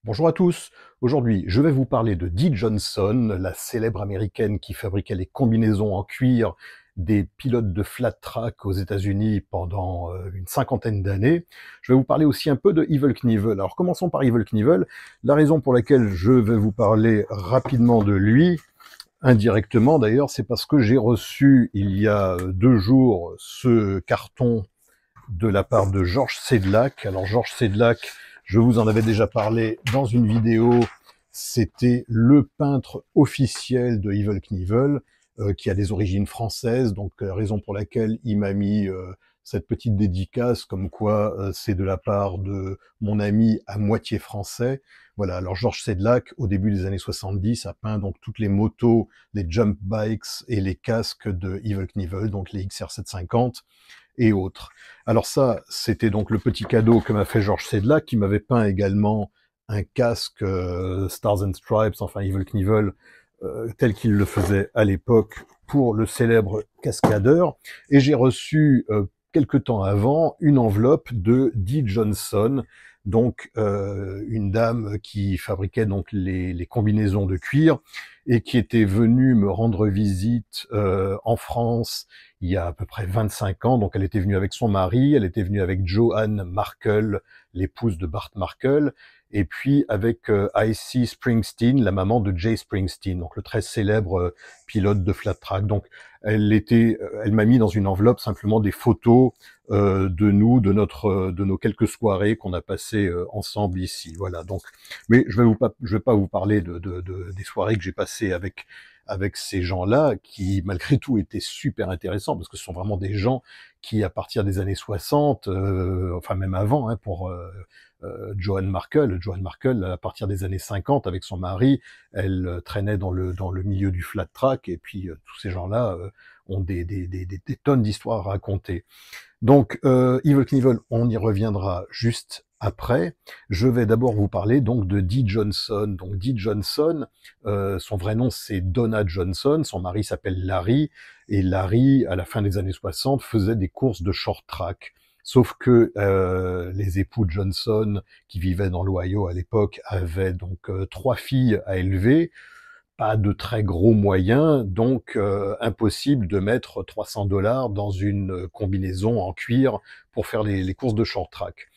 Bonjour à tous. Aujourd'hui, je vais vous parler de Dee Johnson, la célèbre américaine qui fabriquait les combinaisons en cuir des pilotes de flat track aux États-Unis pendant une cinquantaine d'années. Je vais vous parler aussi un peu de Evel Knievel. Alors commençons par Evel Knievel. La raison pour laquelle je vais vous parler rapidement de lui, indirectement d'ailleurs, c'est parce que j'ai reçu il y a 2 jours ce carton de la part de Georges Sedlak. Alors Georges Sedlak, je vous en avais déjà parlé dans une vidéo, c'était le peintre officiel de Evel Knievel, qui a des origines françaises, donc raison pour laquelle il m'a mis cette petite dédicace, comme quoi c'est de la part de mon ami à moitié français. Voilà, alors Georges Sedlak, au début des années 70, a peint donc toutes les motos, les jump bikes et les casques de Evel Knievel, donc les XR 750 et autres. Alors ça, c'était donc le petit cadeau que m'a fait Georges Sedlak, qui m'avait peint également un casque Stars and Stripes, enfin Evel Knievel, tel qu'il le faisait à l'époque pour le célèbre cascadeur. Et j'ai reçu, quelque temps avant, une enveloppe de Dee Johnson, donc une dame qui fabriquait donc les combinaisons de cuir et qui était venue me rendre visite en France il y a à peu près 25 ans. Donc elle était venue avec son mari, elle était venue avec Joanne Markle, l'épouse de Bart Markle, et puis avec Icy Springsteen, la maman de Jay Springsteen, donc le très célèbre pilote de flat track. Donc elle m'a mis dans une enveloppe simplement des photos de nous, de nos quelques soirées qu'on a passées ensemble ici. Voilà. Donc, mais je vais pas vous parler des soirées que j'ai passées avec ces gens-là, qui malgré tout étaient super intéressants, parce que ce sont vraiment des gens qui, à partir des années 60, enfin même avant, hein, pour Joanne Markle. Joanne Markle, à partir des années 50, avec son mari, elle traînait dans le milieu du flat track, et puis tous ces gens-là ont des tonnes d'histoires à raconter. Donc, Evel Knievel, on y reviendra juste après. Je vais d'abord vous parler donc de Dee Johnson. Donc Dee Johnson, son vrai nom c'est Donna Johnson, son mari s'appelle Larry, et Larry, à la fin des années 60, faisait des courses de short track. Sauf que les époux Johnson, qui vivaient dans l'Ohio à l'époque, avaient donc 3 filles à élever, pas de très gros moyens, donc impossible de mettre 300 $ dans une combinaison en cuir pour faire les courses de short track.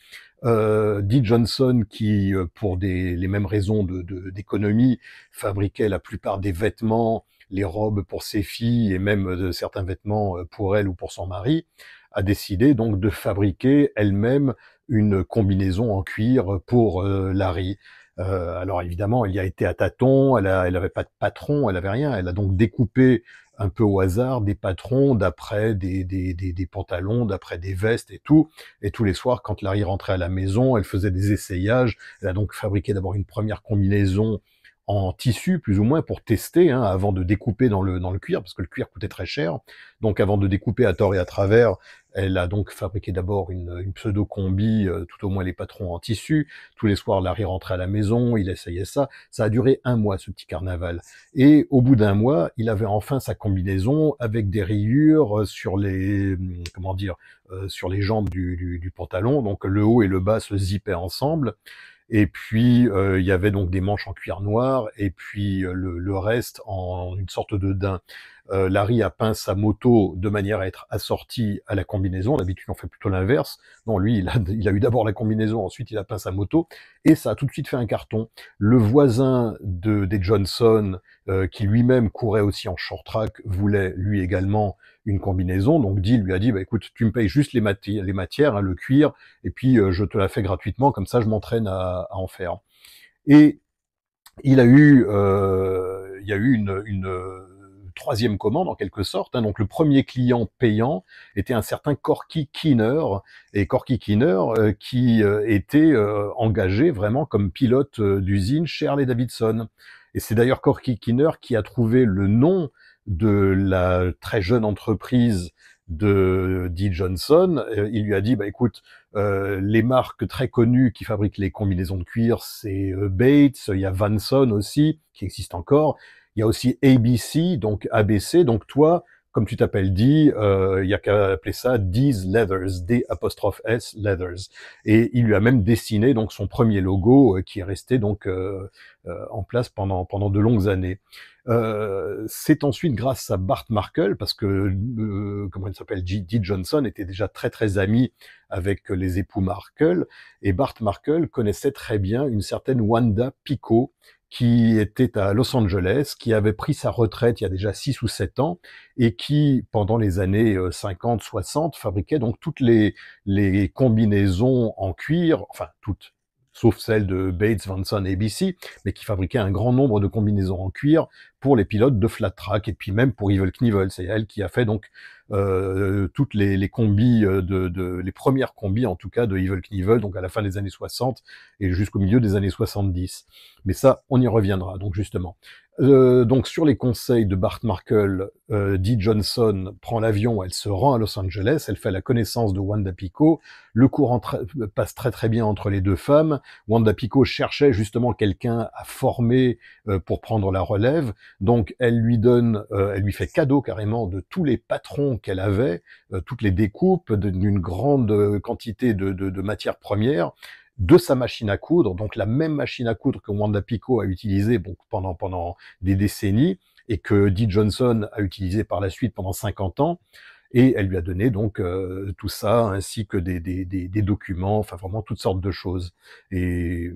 Dee Johnson, qui pour les mêmes raisons d'économie, fabriquait la plupart des vêtements, les robes pour ses filles et même certains vêtements pour elle ou pour son mari, a décidé donc de fabriquer elle-même une combinaison en cuir pour Larry. Alors évidemment, elle y a été à tâtons, elle avait pas de patron, elle avait rien, elle a donc découpé un peu au hasard des patrons d'après des pantalons, d'après des vestes et tout. Et tous les soirs, quand Larry rentrait à la maison, elle faisait des essayages. Elle a donc fabriqué d'abord une première combinaison en tissu, plus ou moins, pour tester, hein, avant de découper dans le cuir, parce que le cuir coûtait très cher. Donc avant de découper à tort et à travers, elle a donc fabriqué d'abord une pseudo-combi, tout au moins les patrons en tissu. Tous les soirs, Larry rentrait à la maison, il essayait ça. Ça a duré 1 mois, ce petit carnaval. Et au bout d'1 mois, il avait enfin sa combinaison avec des rayures sur les, comment dire, sur les jambes du pantalon. Donc le haut et le bas se zippaient ensemble. Et puis il y avait donc des manches en cuir noir et puis le reste en une sorte de daim. Larry a peint sa moto de manière à être assortie à la combinaison. D'habitude, on fait plutôt l'inverse. Non, lui, il a eu d'abord la combinaison, ensuite il a peint sa moto, et ça a tout de suite fait un carton. Le voisin des Johnson, qui lui-même courait aussi en short track, voulait lui également une combinaison. Donc Dee lui a dit, bah écoute, tu me payes juste les matières, hein, le cuir, et puis je te la fais gratuitement, comme ça je m'entraîne à en faire. Et il y a eu une troisième commande en quelque sorte, hein. Donc le premier client payant était un certain Corky Keener, et Corky Keener qui était engagé vraiment comme pilote d'usine chez Harley Davidson. Et c'est d'ailleurs Corky Keener qui a trouvé le nom de la très jeune entreprise de Dee Johnson. Il lui a dit, bah écoute, les marques très connues qui fabriquent les combinaisons de cuir, c'est Bates, il y a Vanson aussi, qui existe encore. Il y a aussi ABC, donc ABC. Donc toi, comme tu t'appelles Dee, il y a qu'à appeler ça Dee's Leathers, D''S Leathers. Et il lui a même dessiné donc son premier logo qui est resté donc en place pendant de longues années. C'est ensuite grâce à Bart Markle, parce que comment il s'appelle, Dee Johnson était déjà très très ami avec les époux Markle, et Bart Markle connaissait très bien une certaine Wanda Pico, qui était à Los Angeles, qui avait pris sa retraite il y a déjà 6 ou 7 ans, et qui, pendant les années 50-60, fabriquait donc toutes les combinaisons en cuir, enfin toutes, sauf celles de Bates, Vanson et ABC, mais qui fabriquait un grand nombre de combinaisons en cuir pour les pilotes de flat track, et puis même pour Evel Knievel. C'est elle qui a fait donc toutes les combis, les premières combis en tout cas de Evel Knievel, donc à la fin des années 60 et jusqu'au milieu des années 70. Mais ça, on y reviendra donc justement. Donc sur les conseils de Bart Markle, Dee Johnson prend l'avion, elle se rend à Los Angeles, elle fait la connaissance de Wanda Pico, le courant passe très très bien entre les deux femmes. Wanda Pico cherchait justement quelqu'un à former pour prendre la relève, donc elle lui fait cadeau carrément de tous les patrons qu'elle avait, toutes les découpes d'une grande quantité de matières premières, de sa machine à coudre, donc la même machine à coudre que Wanda Pico a utilisée donc, pendant des décennies, et que Dee Johnson a utilisé par la suite pendant 50 ans, et elle lui a donné donc tout ça, ainsi que des documents, enfin vraiment toutes sortes de choses. Et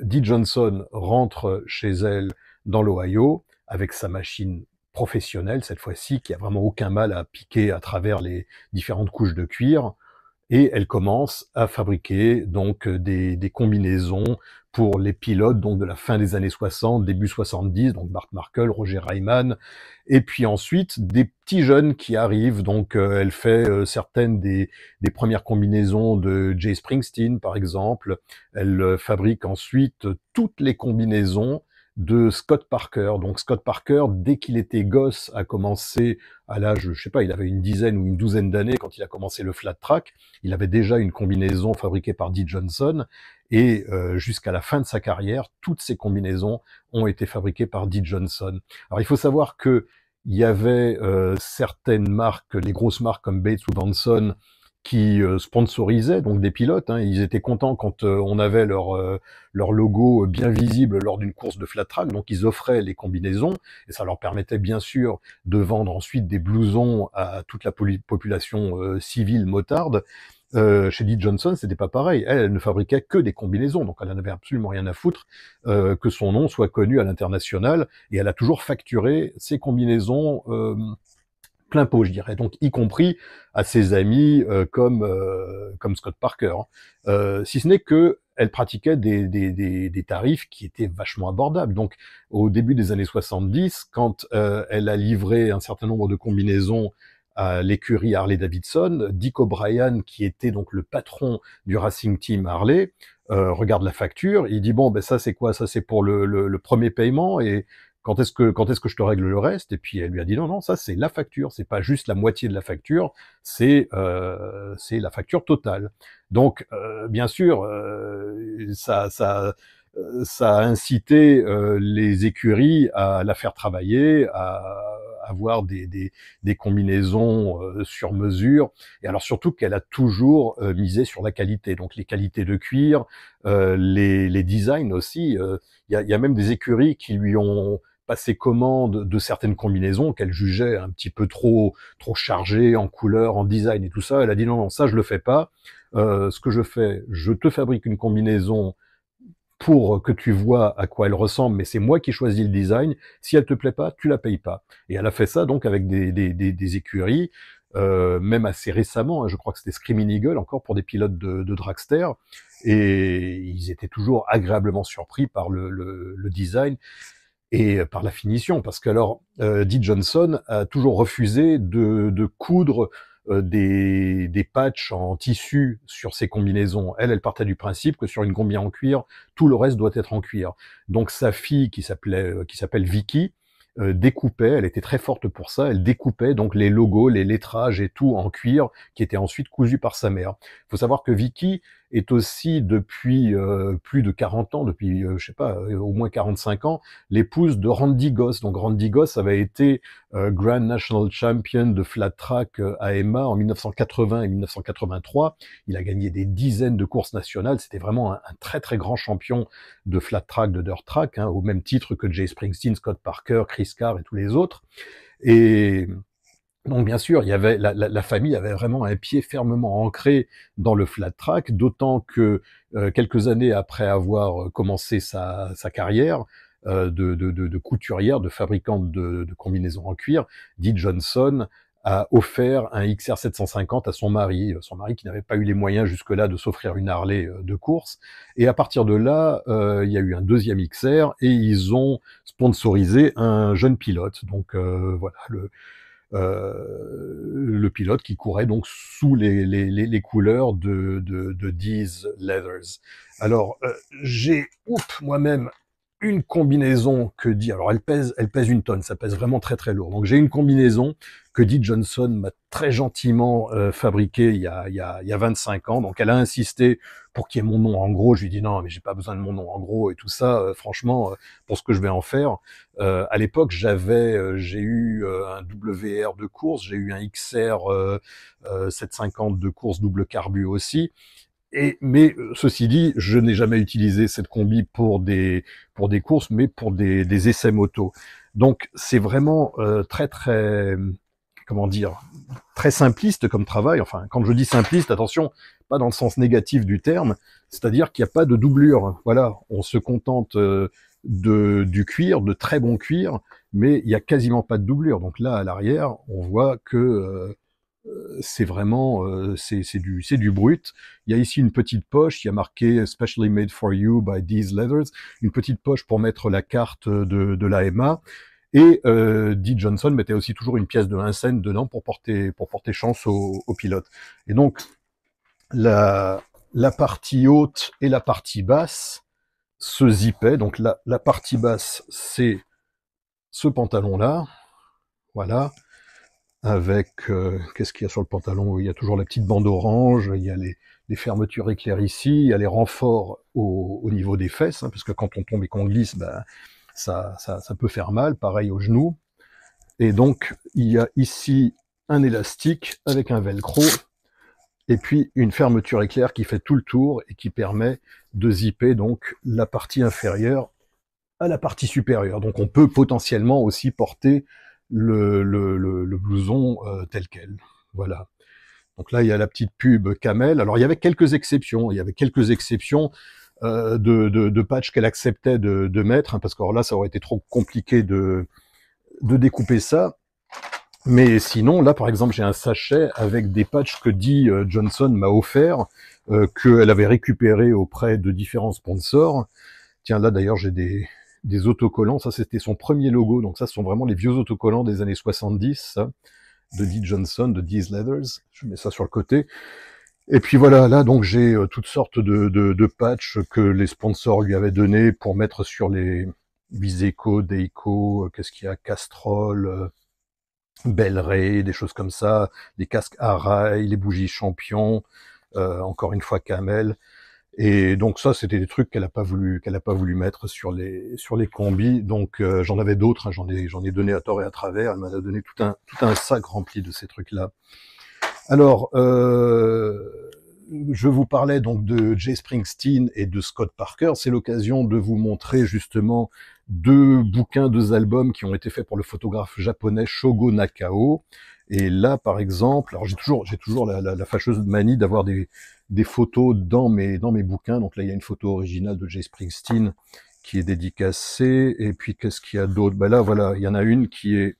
Dee Johnson rentre chez elle dans l'Ohio, avec sa machine professionnelle, cette fois-ci, qui a vraiment aucun mal à piquer à travers les différentes couches de cuir, et elle commence à fabriquer donc des combinaisons pour les pilotes donc de la fin des années 60, début 70, donc Bart Markle, Roger Ryman, et puis ensuite des petits jeunes qui arrivent. Donc elle fait certaines des premières combinaisons de Jay Springsteen par exemple. Elle fabrique ensuite toutes les combinaisons de Scott Parker. Donc Scott Parker, dès qu'il était gosse, a commencé à l'âge, je sais pas, il avait une dizaine ou une douzaine d'années quand il a commencé le flat track. Il avait déjà une combinaison fabriquée par Dee Johnson, et jusqu'à la fin de sa carrière, toutes ces combinaisons ont été fabriquées par Dee Johnson. Alors il faut savoir que il y avait certaines marques, les grosses marques comme Bates ou Vanson, qui sponsorisaient donc des pilotes. Hein. Ils étaient contents quand on avait leur logo bien visible lors d'une course de flat track, donc ils offraient les combinaisons, et ça leur permettait bien sûr de vendre ensuite des blousons à toute la population civile motarde. Chez Dee Johnson, c'était pas pareil. Elle ne fabriquait que des combinaisons, donc elle en avait absolument rien à foutre que son nom soit connu à l'international, et elle a toujours facturé ses combinaisons plein pot, je dirais, donc y compris à ses amis comme Scott Parker. Hein. Si ce n'est que elle pratiquait des tarifs qui étaient vachement abordables. Donc, au début des années 70, quand elle a livré un certain nombre de combinaisons à l'écurie Harley-Davidson, Dick O'Brien, qui était donc le patron du Racing Team Harley, regarde la facture, il dit bon ben ça c'est quoi? Ça c'est pour le premier paiement, et quand est-ce que je te règle le reste? Et puis elle lui a dit non, ça c'est la facture, c'est pas juste la moitié de la facture, c'est la facture totale. Donc bien sûr, ça a incité les écuries à la faire travailler, à avoir des combinaisons sur mesure, et alors surtout qu'elle a toujours misé sur la qualité, donc les qualités de cuir, les designs aussi. Il y a même des écuries qui lui ont passé commande de certaines combinaisons qu'elle jugeait un petit peu trop chargées en couleur, en design et tout ça. Elle a dit non, ça je le fais pas. Ce que je fais, je te fabrique une combinaison pour que tu vois à quoi elle ressemble, mais c'est moi qui choisis le design. Si elle te plaît pas, tu la payes pas. Et elle a fait ça donc avec des écuries, même assez récemment, hein, je crois que c'était Screaming Eagle, encore pour des pilotes de dragster, et ils étaient toujours agréablement surpris par le design et par la finition, parce que alors Dee Johnson a toujours refusé de coudre des patchs en tissu sur ses combinaisons. Elle partait du principe que sur une combi en cuir, tout le reste doit être en cuir. Donc sa fille, qui s'appelle Vicky, découpait, elle était très forte pour ça, elle découpait donc les logos, les lettrages et tout en cuir, qui était ensuite cousu par sa mère. Il faut savoir que Vicky est aussi depuis plus de 40 ans, depuis je sais pas, au moins 45 ans, l'épouse de Randy Goss. Donc Randy Goss avait été Grand National Champion de flat track à EMA en 1980 et 1983. Il a gagné des dizaines de courses nationales. C'était vraiment un très très grand champion de flat track, de dirt track, hein, au même titre que Jay Springsteen, Scott Parker, Chris Carr et tous les autres. Et donc bien sûr, il y avait la famille avait vraiment un pied fermement ancré dans le flat track, d'autant que quelques années après avoir commencé sa carrière de couturière, de fabricante de combinaisons en cuir, Dee Johnson a offert un XR 750 à son mari qui n'avait pas eu les moyens jusque-là de s'offrir une Harley de course. Et à partir de là, il y a eu un deuxième XR et ils ont sponsorisé un jeune pilote. Donc voilà, le pilote qui courait donc sous les couleurs de Dee's Leathers. Alors, j'ai moi-même une combinaison que Dee, alors elle pèse une tonne, ça pèse vraiment très très lourd. Donc j'ai une combinaison que Dee Johnson m'a très gentiment fabriquée il y a 25 ans. Donc elle a insisté pour qu'il y ait mon nom en gros. Je lui ai dit non, mais j'ai pas besoin de mon nom en gros et tout ça. Franchement, pour ce que je vais en faire. À l'époque, j'ai eu un WR de course, j'ai eu un XR 750 de course double carbu aussi. Mais ceci dit, je n'ai jamais utilisé cette combi pour des courses, mais pour des essais moto. Donc c'est vraiment très très, comment dire, très simpliste comme travail. Enfin, quand je dis simpliste, attention, pas dans le sens négatif du terme, c'est-à-dire qu'il n'y a pas de doublure. Voilà, on se contente du cuir, de très bon cuir, mais il n'y a quasiment pas de doublure. Donc là, à l'arrière, on voit que c'est vraiment c'est du brut. Il y a ici une petite poche, il y a marqué Specially Made for You by Dee's Leathers, une petite poche pour mettre la carte de l'AMA. Et Dee Johnson mettait aussi toujours une pièce de 1 cent dedans pour porter chance au pilote. Et donc la partie haute et la partie basse se zippaient. Donc la partie basse, c'est ce pantalon-là, voilà, avec qu'est-ce qu'il y a sur le pantalon? Il y a toujours la petite bande orange, il y a les fermetures éclair ici, il y a les renforts au niveau des fesses, hein, parce que quand on tombe et qu'on glisse, ben, ça peut faire mal, pareil aux genoux. Et donc il y a ici un élastique avec un velcro, et puis une fermeture éclair qui fait tout le tour et qui permet de zipper donc la partie inférieure à la partie supérieure. Donc on peut potentiellement aussi porter le blouson tel quel. Voilà. Donc là, il y a la petite pub Camel. Alors il y avait quelques exceptions. Il y avait quelques exceptions de patchs qu'elle acceptait de mettre, hein, parce que alors là, ça aurait été trop compliqué de découper ça. Mais sinon, là, par exemple, j'ai un sachet avec des patchs que Dee Johnson m'a offert, qu'elle avait récupéré auprès de différents sponsors. Tiens, là, d'ailleurs, j'ai des autocollants. Ça, c'était son premier logo. Donc ça, ce sont vraiment les vieux autocollants des années 70, ça, de Dee Johnson, de Dee's Leathers. Je mets ça sur le côté. Et puis voilà, là, donc j'ai toutes sortes de patchs que les sponsors lui avaient donnés pour mettre sur les Viseco, Deico, qu'est-ce qu'il y a, Castrol, Bel-Ray, des choses comme ça, les casques à rail, les bougies Champion, encore une fois Camel. Et donc ça, c'était des trucs qu'elle a pas voulu mettre sur les combis. Donc j'en avais d'autres, hein, j'en ai donné à tort et à travers. Elle m'a donné tout un sac rempli de ces trucs-là. Alors, je vous parlais donc de Jay Springsteen et de Scott Parker. C'est l'occasion de vous montrer justement deux albums qui ont été faits pour le photographe japonais Shogo Nakao. Et là, par exemple, alors j'ai toujours la fâcheuse manie d'avoir des photos dans mes bouquins. Donc là, il y a une photo originale de Jay Springsteen qui est dédicacée. Et puis, qu'est-ce qu'il y a d'autre? Ben là, voilà, il y en a une qui est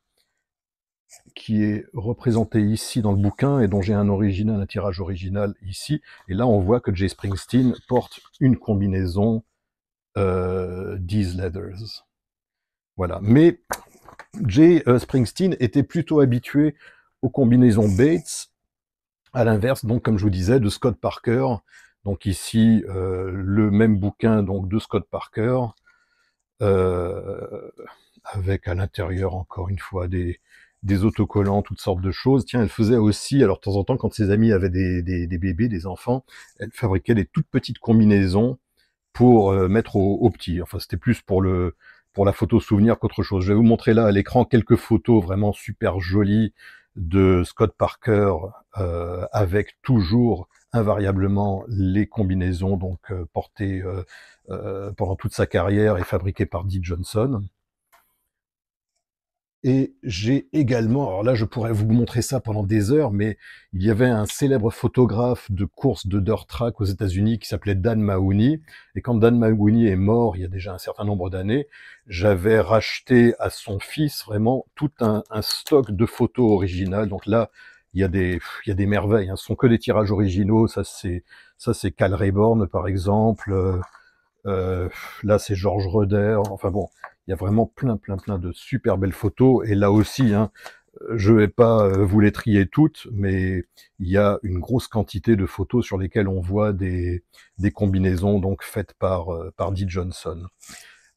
représentée ici dans le bouquin et dont j'ai un tirage original ici. Et là, on voit que Jay Springsteen porte une combinaison Dee's Leathers. Voilà. Mais Jay Springsteen était plutôt habitué aux combinaisons Bates, à l'inverse, donc comme je vous disais, de Scott Parker. Donc ici, le même bouquin donc de Scott Parker, avec à l'intérieur encore une fois des des autocollants, toutes sortes de choses. Tiens, elle faisait aussi, alors de temps en temps, quand ses amis avaient des bébés, des enfants, elle fabriquait des toutes petites combinaisons pour mettre aux petits. Enfin, c'était plus pour la photo souvenir qu'autre chose. Je vais vous montrer là à l'écran quelques photos vraiment super jolies de Scott Parker avec toujours invariablement les combinaisons donc portées pendant toute sa carrière et fabriquées par Dee Johnson. Et j'ai également, alors là je pourrais vous montrer ça pendant des heures, mais il y avait un célèbre photographe de course de dirt track aux États-Unis qui s'appelait Dan Mahoney. Et quand Dan Mahoney est mort, il y a déjà un certain nombre d'années, j'avais racheté à son fils vraiment tout un stock de photos originales. Donc là, il y a des merveilles. Hein. Ce sont que des tirages originaux. Ça c'est Cal Rayborn par exemple. Euh, Là, c'est Georges Roeder. Enfin bon, il y a vraiment plein de super belles photos. Et là aussi, hein, je vais pas vous les trier toutes, mais il y a une grosse quantité de photos sur lesquelles on voit des combinaisons donc faites par Dee Johnson.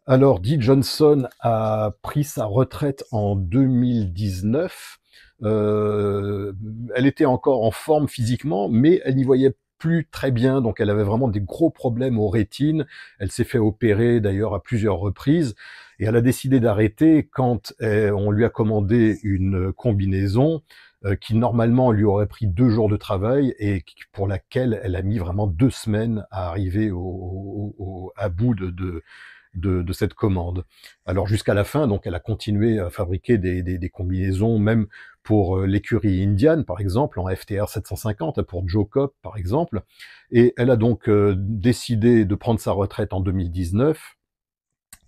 Alors, Dee Johnson a pris sa retraite en 2019. Elle était encore en forme physiquement, mais elle n'y voyait plus très bien, donc elle avait vraiment des gros problèmes aux rétines. Elle s'est fait opérer d'ailleurs à plusieurs reprises, et elle a décidé d'arrêter quand on lui a commandé une combinaison qui normalement lui aurait pris 2 jours de travail et pour laquelle elle a mis vraiment 2 semaines à arriver à bout de cette commande. Alors jusqu'à la fin, donc elle a continué à fabriquer des combinaisons, même pour l'écurie Indian, par exemple, en FTR 750, pour Joe Copp, par exemple. Et elle a donc décidé de prendre sa retraite en 2019.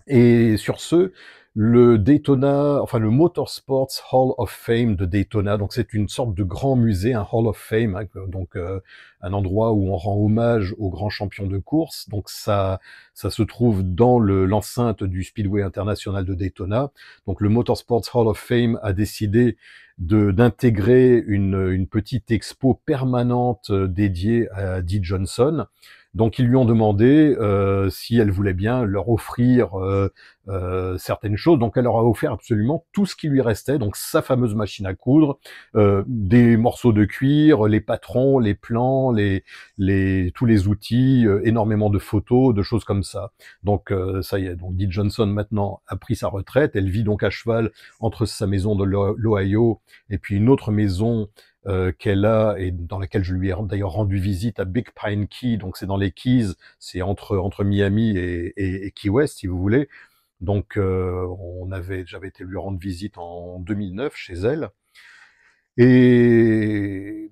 Et sur ce, le Daytona, enfin le Motorsports Hall of Fame de Daytona, donc c'est une sorte de grand musée, un Hall of Fame, hein, donc un endroit où on rend hommage aux grands champions de course. Donc ça se trouve dans l'enceinte du Speedway International de Daytona. Donc le Motorsports Hall of Fame a décidé d'intégrer une petite expo permanente dédiée à Dee Johnson. Donc ils lui ont demandé si elle voulait bien leur offrir certaines choses. Donc elle leur a offert absolument tout ce qui lui restait, donc sa fameuse machine à coudre, des morceaux de cuir, les patrons, les plans, tous les outils, énormément de photos, de choses comme ça. Donc ça y est, donc Dee Johnson maintenant a pris sa retraite. Elle vit donc à cheval entre sa maison de l'Ohio et puis une autre maison qu'elle a et dans laquelle je lui ai d'ailleurs rendu visite à Big Pine Key, donc c'est dans les Keys, c'est entre Miami et Key West si vous voulez. Donc j'avais été lui rendre visite en 2009 chez elle. Et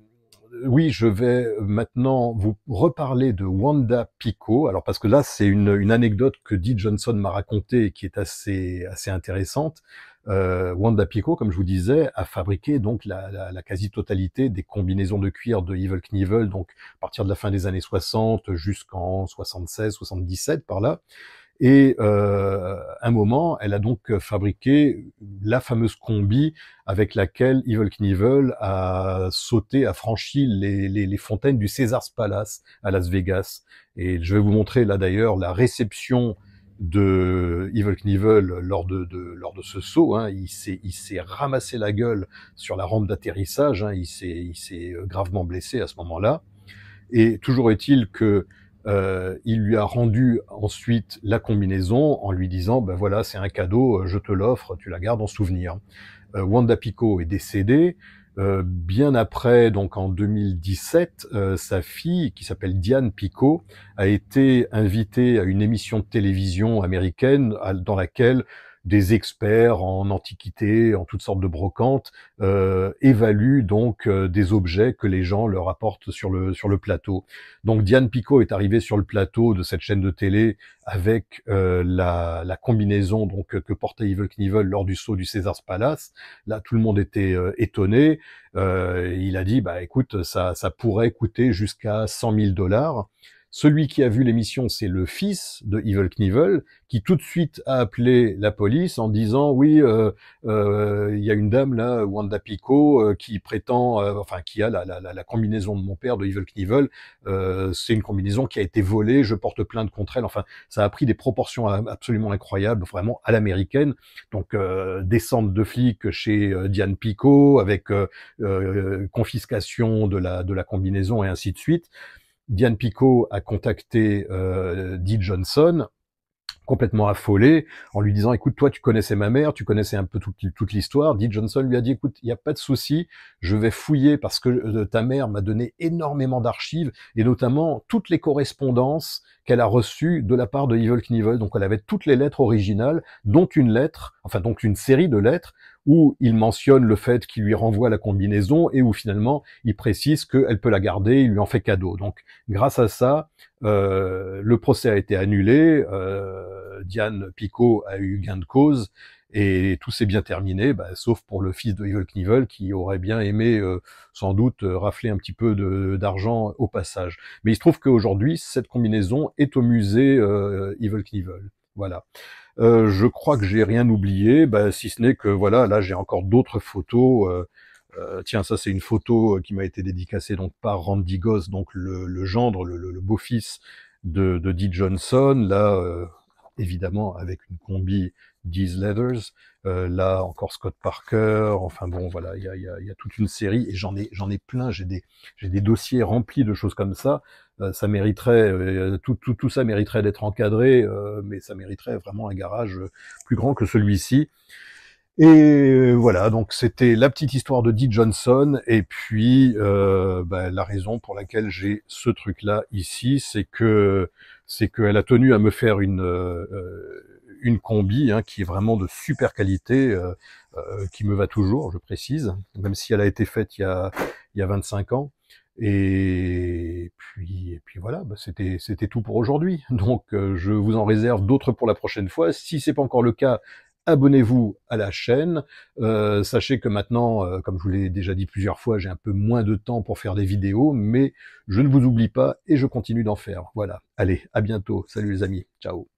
oui, je vais maintenant vous reparler de Wanda Pico. Alors parce que là, c'est une anecdote que Dee Johnson m'a racontée et qui est assez intéressante. Wanda Pico, comme je vous disais, a fabriqué donc la quasi-totalité des combinaisons de cuir de Evel Knievel, donc à partir de la fin des années 60 jusqu'en 76, 77 par là. Et un moment, elle a donc fabriqué la fameuse combi avec laquelle Evel Knievel a sauté, a franchi les fontaines du Caesars Palace à Las Vegas. Et je vais vous montrer là d'ailleurs la réception de Evel Knievel lors de ce saut. Hein. Il s'est ramassé la gueule sur la rampe d'atterrissage. Hein. Il s'est gravement blessé à ce moment-là. Et toujours est-il que il lui a rendu ensuite la combinaison en lui disant ben voilà, c'est un cadeau, je te l'offre, tu la gardes en souvenir. Wanda Pico est décédée. Bien après, donc en 2017, sa fille, qui s'appelle Diane Pico, a été invitée à une émission de télévision américaine dans laquelle des experts en antiquité, en toutes sortes de brocantes, évaluent donc des objets que les gens leur apportent sur le plateau. Donc Diane Pico est arrivée sur le plateau de cette chaîne de télé avec la combinaison donc que portait Evel Knievel lors du saut du Caesars Palace. Là, tout le monde était étonné. Il a dit, bah écoute, ça pourrait coûter jusqu'à 100 000 $. Celui qui a vu l'émission, c'est le fils de Evel Knievel, qui tout de suite a appelé la police en disant oui, il y a une dame là, Wanda Pico, qui prétend, enfin qui a la combinaison de mon père, de Evel Knievel. C'est une combinaison qui a été volée, je porte plainte contre elle. Enfin, ça a pris des proportions absolument incroyables, vraiment à l'américaine. Donc descente de flics chez Diane Pico, avec confiscation de la combinaison et ainsi de suite. Diane Pico a contacté Dee Johnson, complètement affolé, en lui disant écoute, toi tu connaissais ma mère, tu connaissais un peu toute l'histoire. Dee Johnson lui a dit écoute, il n'y a pas de souci, je vais fouiller parce que ta mère m'a donné énormément d'archives et notamment toutes les correspondances qu'elle a reçues de la part de Evel Knievel. Donc elle avait toutes les lettres originales, dont une lettre, enfin donc une série de lettres où il mentionne le fait qu'il lui renvoie la combinaison et où finalement il précise qu'elle peut la garder, il lui en fait cadeau. Donc grâce à ça, le procès a été annulé, Diane Pico a eu gain de cause et tout s'est bien terminé, sauf pour le fils de Evel Knievel qui aurait bien aimé sans doute rafler un petit peu d'argent au passage. Mais il se trouve qu'aujourd'hui, cette combinaison est au musée Evel Knievel. Voilà. Je crois que j'ai rien oublié, si ce n'est que voilà, là j'ai encore d'autres photos. Tiens, ça c'est une photo qui m'a été dédicacée donc par Randy Goss, donc le gendre, le beau-fils de Dee Johnson. Là, évidemment avec une combi Dee's Leathers. Là encore Scott Parker. Enfin bon, voilà, il y a toute une série et j'en ai plein. J'ai des dossiers remplis de choses comme ça. Ça mériterait, tout ça mériterait d'être encadré, mais ça mériterait vraiment un garage plus grand que celui-ci. Et voilà, donc c'était la petite histoire de Dee Johnson, et puis la raison pour laquelle j'ai ce truc-là ici, c'est qu'elle a tenu à me faire une combi qui est vraiment de super qualité, qui me va toujours, je précise, même si elle a été faite il y a 25 ans. Et puis voilà, c'était tout pour aujourd'hui. Donc je vous en réserve d'autres pour la prochaine fois. Si c'est pas encore le cas, abonnez-vous à la chaîne. Sachez que maintenant, comme je vous l'ai déjà dit plusieurs fois, j'ai un peu moins de temps pour faire des vidéos, mais je ne vous oublie pas et je continue d'en faire. Voilà. Allez, à bientôt. Salut les amis. Ciao.